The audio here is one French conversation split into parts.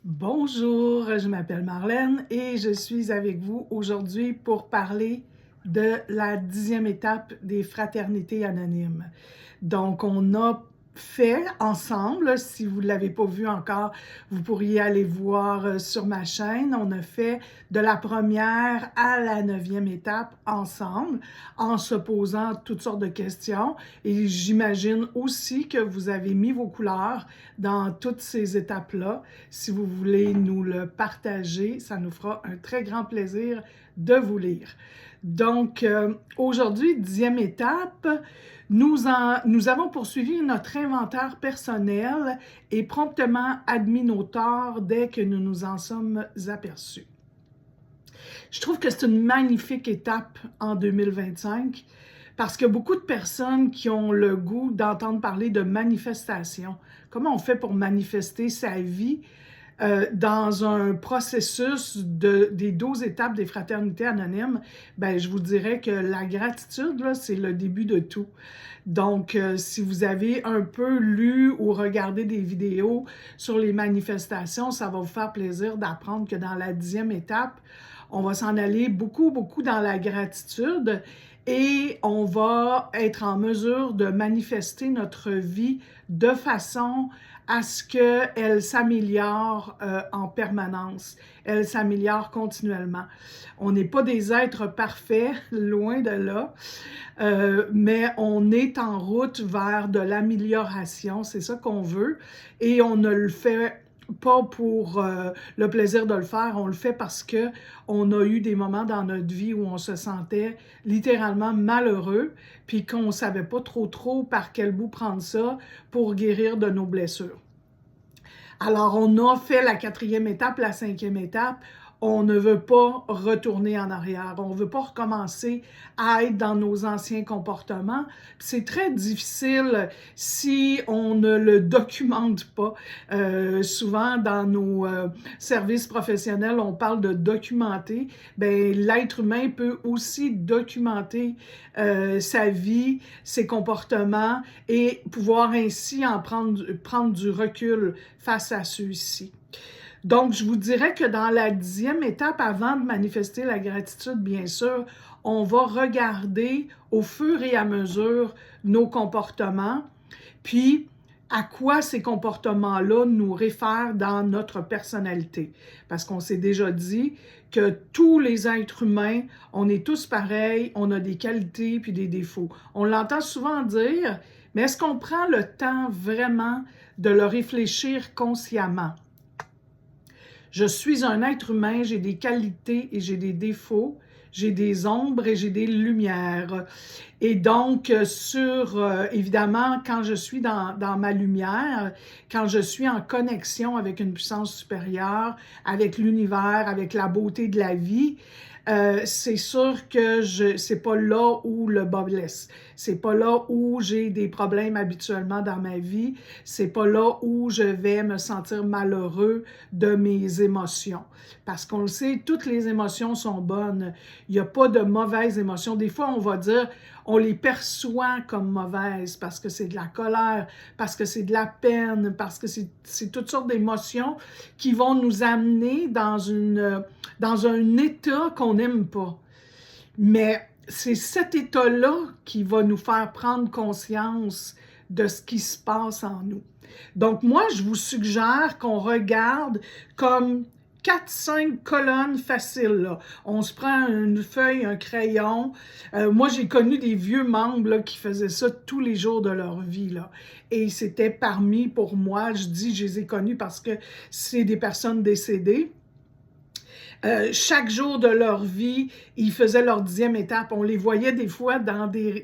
Bonjour, je m'appelle Marlène et je suis avec vous aujourd'hui pour parler de la 10e étape des fraternités anonymes. Donc, on a fait ensemble, si vous ne l'avez pas vu encore, vous pourriez aller voir sur ma chaîne. On a fait de la première à la 9e étape ensemble en se posant toutes sortes de questions. Et j'imagine aussi que vous avez mis vos couleurs dans toutes ces étapes-là. Si vous voulez nous le partager, ça nous fera un très grand plaisir de vous lire. Donc, aujourd'hui, 10e étape, nous avons poursuivi notre inventaire personnel et promptement admis nos torts dès que nous nous en sommes aperçus. Je trouve que c'est une magnifique étape en 2025 parce qu'il y a beaucoup de personnes qui ont le goût d'entendre parler de manifestation. Comment on fait pour manifester sa vie dans un processus des 12 étapes des fraternités anonymes? Ben, je vous dirais que la gratitude, là, c'est le début de tout. Donc, si vous avez un peu lu ou regardé des vidéos sur les manifestations, ça va vous faire plaisir d'apprendre que dans la 10e étape, on va s'en aller beaucoup dans la gratitude et on va être en mesure de manifester notre vie de façon à ce qu'elle s'améliore en permanence. Elle s'améliore continuellement. On n'est pas des êtres parfaits, loin de là, mais on est en route vers de l'amélioration, c'est ça qu'on veut, et on ne le fait pas pour le plaisir de le faire, on le fait parce que on a eu des moments dans notre vie où on se sentait littéralement malheureux, puis qu'on ne savait pas trop par quel bout prendre ça pour guérir de nos blessures. Alors, on a fait la 4e étape, la 5e étape. On ne veut pas retourner en arrière. On ne veut pas recommencer à être dans nos anciens comportements. C'est très difficile si on ne le documente pas. Souvent, dans nos services professionnels, on parle de documenter. Bien, l'être humain peut aussi documenter sa vie, ses comportements et pouvoir ainsi en prendre du recul face à ceux-ci. Donc, je vous dirais que dans la 10e étape, avant de manifester la gratitude, bien sûr, on va regarder au fur et à mesure nos comportements, puis à quoi ces comportements-là nous réfèrent dans notre personnalité. Parce qu'on s'est déjà dit que tous les êtres humains, on est tous pareils, on a des qualités puis des défauts. On l'entend souvent dire, mais est-ce qu'on prend le temps vraiment de le réfléchir consciemment? Je suis un être humain, j'ai des qualités et j'ai des défauts, j'ai des ombres et j'ai des lumières. Et donc, évidemment, quand je suis dans ma lumière, quand je suis en connexion avec une puissance supérieure, avec l'univers, avec la beauté de la vie, c'est sûr que c'est pas là où le bas blesse. C'est pas là où j'ai des problèmes habituellement dans ma vie. C'est pas là où je vais me sentir malheureux de mes émotions. Parce qu'on le sait, toutes les émotions sont bonnes. Il n'y a pas de mauvaises émotions. Des fois, on va dire, on les perçoit comme mauvaises parce que c'est de la colère, parce que c'est de la peine, parce que c'est toutes sortes d'émotions qui vont nous amener dans un état qu'on n'aime pas. Mais c'est cet état-là qui va nous faire prendre conscience de ce qui se passe en nous. Donc moi, je vous suggère qu'on regarde comme 4-5 colonnes faciles. Là. On se prend une feuille, un crayon. Moi, j'ai connu des vieux membres là, qui faisaient ça tous les jours de leur vie. Là. Et c'était parmi, pour moi, je les ai connus parce que c'est des personnes décédées. Chaque jour de leur vie, ils faisaient leur 10e étape. On les voyait des fois dans des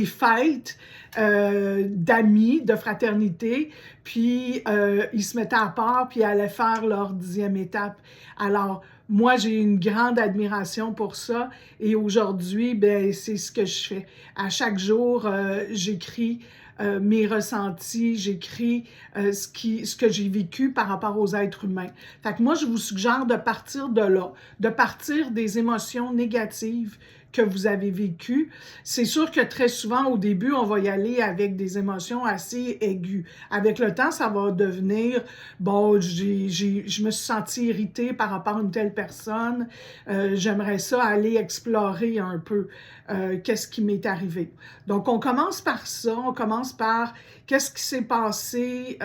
fêtes d'amis, de fraternité, puis ils se mettaient à part, puis allaient faire leur 10e étape. Alors, moi, j'ai une grande admiration pour ça et aujourd'hui, ben, c'est ce que je fais. À chaque jour, j'écris mes ressentis, j'écris ce que j'ai vécu par rapport aux êtres humains. Fait que moi, je vous suggère de partir de là, de partir des émotions négatives que vous avez vécues. C'est sûr que très souvent, au début, on va y aller avec des émotions assez aiguës. Avec le temps, ça va devenir, bon, je me suis sentie irritée par rapport à une telle personne, j'aimerais ça aller explorer un peu qu'est-ce qui m'est arrivé. Donc, on commence par ça, on commence par qu'est-ce qui s'est passé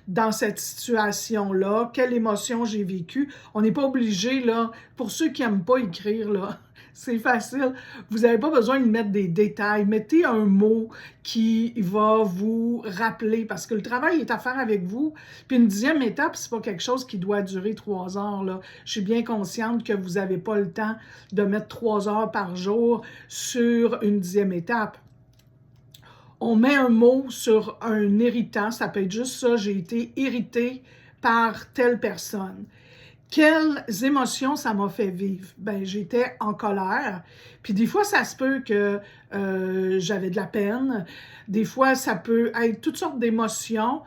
dans cette situation-là, quelle émotion j'ai vécue. On n'est pas obligé, là, pour ceux qui n'aiment pas écrire, là, c'est facile. Vous n'avez pas besoin de mettre des détails. Mettez un mot qui va vous rappeler, parce que le travail est à faire avec vous. Puis une 10e étape, c'est pas quelque chose qui doit durer 3 heures, là. Je suis bien consciente que vous n'avez pas le temps de mettre 3 heures par jour sur une 10e étape. On met un mot sur un irritant, ça peut être juste ça, j'ai été irritée par telle personne. Quelles émotions ça m'a fait vivre? Ben, j'étais en colère. Puis des fois, ça se peut que j'avais de la peine. Des fois, ça peut être toutes sortes d'émotions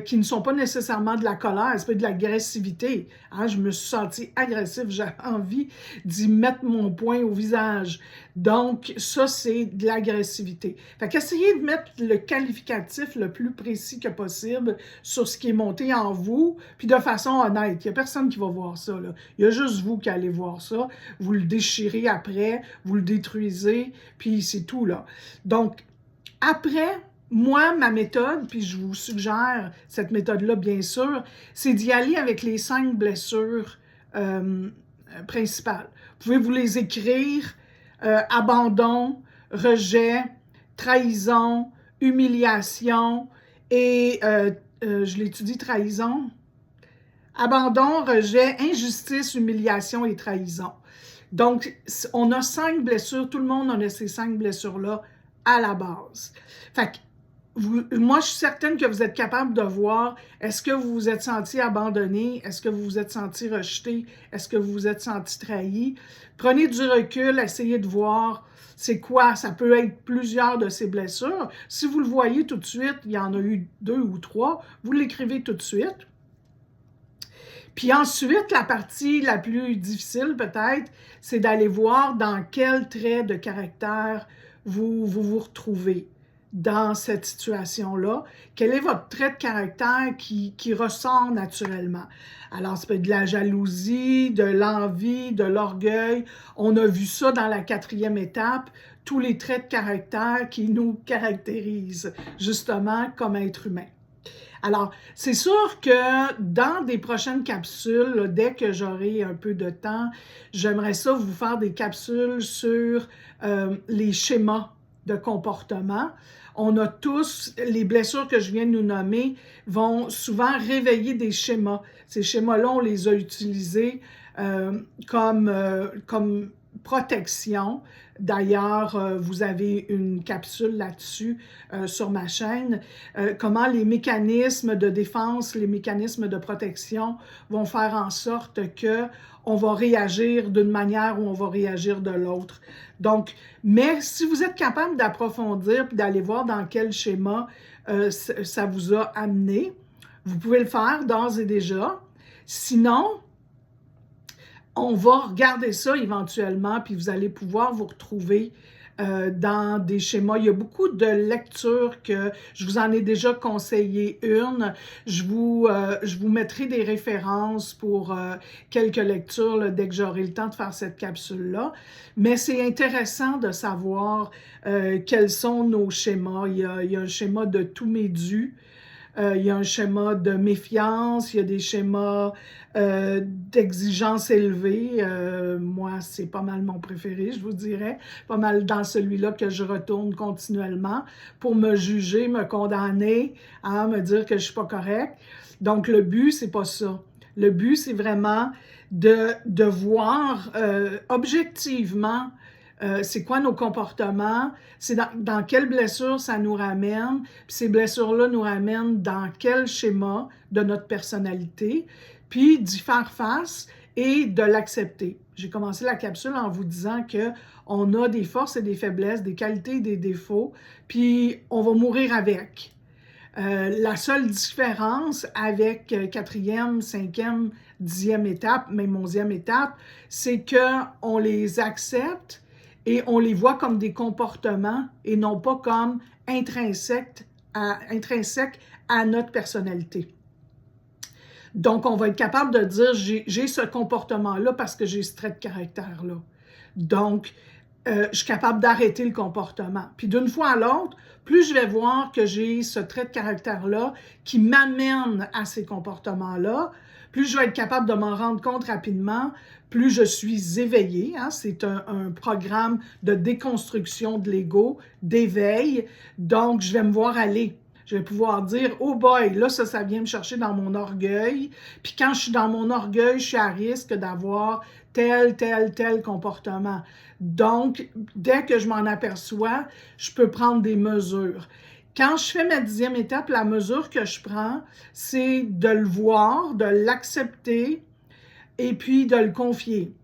qui ne sont pas nécessairement de la colère. Ça peut être de l'agressivité. Hein? Je me suis sentie agressive. J'avais envie d'y mettre mon poing au visage. Donc, ça, c'est de l'agressivité. Fait qu'essayez de mettre le qualificatif le plus précis que possible sur ce qui est monté en vous, puis de façon honnête. Il n'y a personne qui va voir ça, là. Il y a juste vous qui allez voir ça. Vous le déchirez après, vous le détruisez, puis c'est tout, là. Donc, après, moi, ma méthode, puis je vous suggère cette méthode-là, bien sûr, c'est d'y aller avec les 5 blessures principales. Vous pouvez vous les écrire, abandon, rejet, trahison, humiliation et, je l'étudie, trahison, abandon, rejet, injustice, humiliation et trahison. Donc, on a 5 blessures, tout le monde en a ces 5 blessures-là à la base. Fait que moi, je suis certaine que vous êtes capable de voir, est-ce que vous vous êtes senti abandonné? Est-ce que vous vous êtes senti rejeté? Est-ce que vous vous êtes senti trahi? Prenez du recul, essayez de voir c'est quoi. Ça peut être plusieurs de ces blessures. Si vous le voyez tout de suite, il y en a eu 2 ou 3, vous l'écrivez tout de suite. Puis ensuite, la partie la plus difficile peut-être, c'est d'aller voir dans quel trait de caractère vous retrouvez dans cette situation-là. Quel est votre trait de caractère qui ressort naturellement? Alors, ça peut être de la jalousie, de l'envie, de l'orgueil. On a vu ça dans la 4e étape, tous les traits de caractère qui nous caractérisent justement comme être humain. Alors, c'est sûr que dans des prochaines capsules, là, dès que j'aurai un peu de temps, j'aimerais ça vous faire des capsules sur les schémas de comportement. On a tous, les blessures que je viens de nous nommer vont souvent réveiller des schémas. Ces schémas-là, on les a utilisés comme protection. D'ailleurs, vous avez une capsule là-dessus sur ma chaîne. Comment les mécanismes de défense, les mécanismes de protection vont faire en sorte que on va réagir d'une manière ou on va réagir de l'autre. Donc, mais si vous êtes capable d'approfondir et d'aller voir dans quel schéma ça vous a amené, vous pouvez le faire d'ores et déjà. Sinon, on va regarder ça éventuellement, puis vous allez pouvoir vous retrouver dans des schémas. Il y a beaucoup de lectures que je vous en ai déjà conseillé une. Je vous mettrai des références pour quelques lectures là, dès que j'aurai le temps de faire cette capsule-là. Mais c'est intéressant de savoir quels sont nos schémas. Il y a un schéma de tous mes dus. Il y a un schéma de méfiance, il y a des schémas d'exigence élevée. Moi, c'est pas mal mon préféré, je vous dirais. Pas mal dans celui-là que je retourne continuellement pour me juger, me condamner, hein, me dire que je suis pas correcte. Donc, le but, c'est pas ça. Le but, c'est vraiment de voir objectivement c'est quoi nos comportements, c'est dans quelle blessure ça nous ramène, puis ces blessures-là nous ramènent dans quel schéma de notre personnalité, puis d'y faire face et de l'accepter. J'ai commencé la capsule en vous disant qu'on a des forces et des faiblesses, des qualités et des défauts, puis on va mourir avec. La seule différence avec 4e, 5e, 10e étape, même 11e étape, c'est qu'on les accepte et on les voit comme des comportements et non pas comme intrinsèques à notre personnalité. Donc, on va être capable de dire, j'ai ce comportement-là parce que j'ai ce trait de caractère-là. Donc, je suis capable d'arrêter le comportement. Puis d'une fois à l'autre, plus je vais voir que j'ai ce trait de caractère-là qui m'amène à ces comportements-là, plus je vais être capable de m'en rendre compte rapidement, plus je suis éveillée. Hein? C'est un programme de déconstruction de l'ego, d'éveil. Donc, je vais me voir aller. Je vais pouvoir dire, oh boy, là, ça vient me chercher dans mon orgueil. Puis quand je suis dans mon orgueil, je suis à risque d'avoir tel comportement. Donc, dès que je m'en aperçois, je peux prendre des mesures. Quand je fais ma 10e étape, la mesure que je prends, c'est de le voir, de l'accepter et puis de le confier.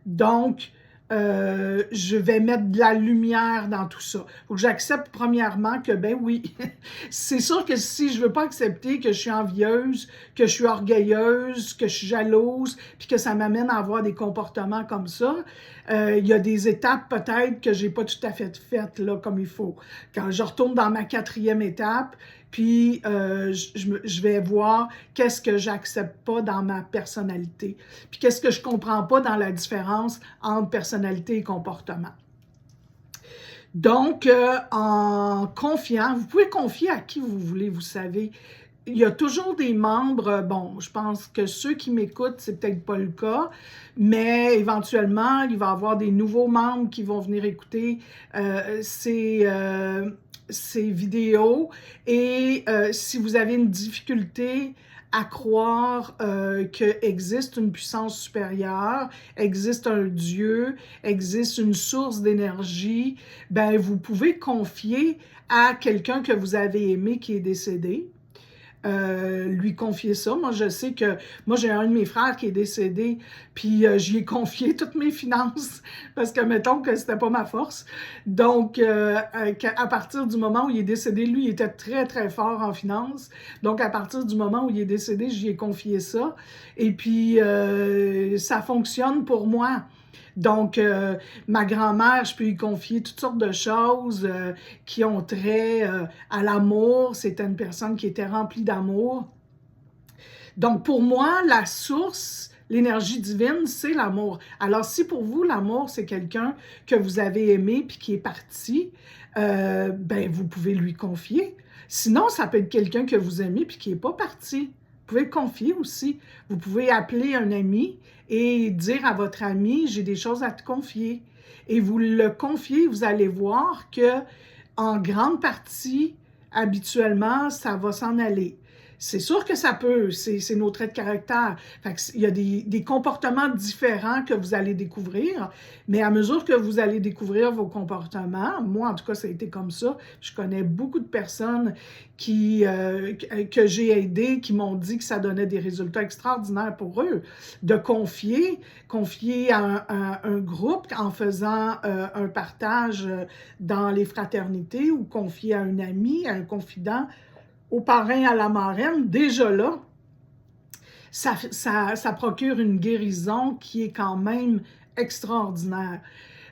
Donc, je vais mettre de la lumière dans tout ça. Il faut que j'accepte premièrement que, ben oui, c'est sûr que si je ne veux pas accepter que je suis envieuse, que je suis orgueilleuse, que je suis jalouse, puis que ça m'amène à avoir des comportements comme ça, il y a des étapes peut-être que je n'ai pas tout à fait faites là, comme il faut. Quand je retourne dans ma 4e étape, puis je vais voir qu'est-ce que j'accepte pas dans ma personnalité, puis qu'est-ce que je comprends pas dans la différence entre personnalité et comportement. Donc, en confiant, vous pouvez confier à qui vous voulez, vous savez. Il y a toujours des membres, bon, je pense que ceux qui m'écoutent, c'est peut-être pas le cas, mais éventuellement, il va y avoir des nouveaux membres qui vont venir écouter ces vidéos. Et si vous avez une difficulté à croire qu'existe une puissance supérieure, existe un Dieu, existe une source d'énergie, ben vous pouvez confier à quelqu'un que vous avez aimé qui est décédé. Lui confier ça. Moi, je sais que moi, j'ai un de mes frères qui est décédé, puis j'y ai confié toutes mes finances parce que, mettons, que c'était pas ma force. Donc, à partir du moment où il est décédé, lui, il était très fort en finances. Donc, à partir du moment où il est décédé, j'y ai confié ça. Et puis, ça fonctionne pour moi. Donc, ma grand-mère, je peux lui confier toutes sortes de choses qui ont trait à l'amour. C'était une personne qui était remplie d'amour. Donc, pour moi, la source, l'énergie divine, c'est l'amour. Alors, si pour vous, l'amour, c'est quelqu'un que vous avez aimé puis qui est parti, ben, vous pouvez lui confier. Sinon, ça peut être quelqu'un que vous aimez puis qui n'est pas parti. Vous pouvez le confier aussi. Vous pouvez appeler un ami et dire à votre ami, j'ai des choses à te confier. Et vous le confiez, vous allez voir que en grande partie, habituellement, ça va s'en aller. C'est sûr que ça peut, c'est nos traits de caractère. Fait que il y a des comportements différents que vous allez découvrir, mais à mesure que vous allez découvrir vos comportements, moi en tout cas ça a été comme ça, je connais beaucoup de personnes que j'ai aidées, qui m'ont dit que ça donnait des résultats extraordinaires pour eux, de confier à un groupe en faisant un partage dans les fraternités ou confier à un ami, à un confident, au parrain, à la marraine, déjà là, ça procure une guérison qui est quand même extraordinaire.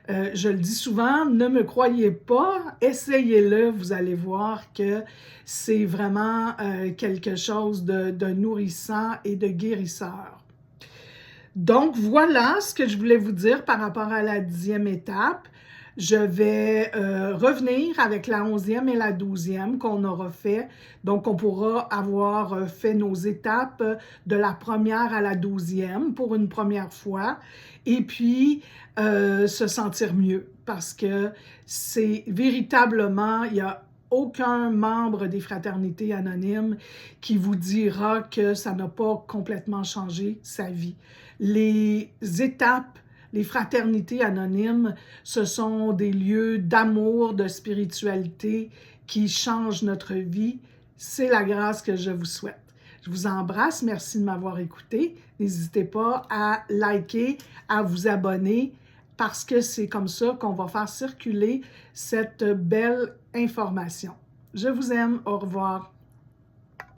Je le dis souvent, ne me croyez pas, essayez-le, vous allez voir que c'est vraiment quelque chose de nourrissant et de guérisseur. Donc voilà ce que je voulais vous dire par rapport à la 10e étape. Je vais revenir avec la 11e et la 12e qu'on aura fait. Donc, on pourra avoir fait nos étapes de la 1re à la 12e pour une première fois. Et puis, se sentir mieux parce que c'est véritablement, il y a aucun membre des fraternités anonymes qui vous dira que ça n'a pas complètement changé sa vie. Les étapes, les fraternités anonymes, ce sont des lieux d'amour, de spiritualité qui changent notre vie. C'est la grâce que je vous souhaite. Je vous embrasse, merci de m'avoir écouté. N'hésitez pas à liker, à vous abonner, parce que c'est comme ça qu'on va faire circuler cette belle information. Je vous aime, au revoir.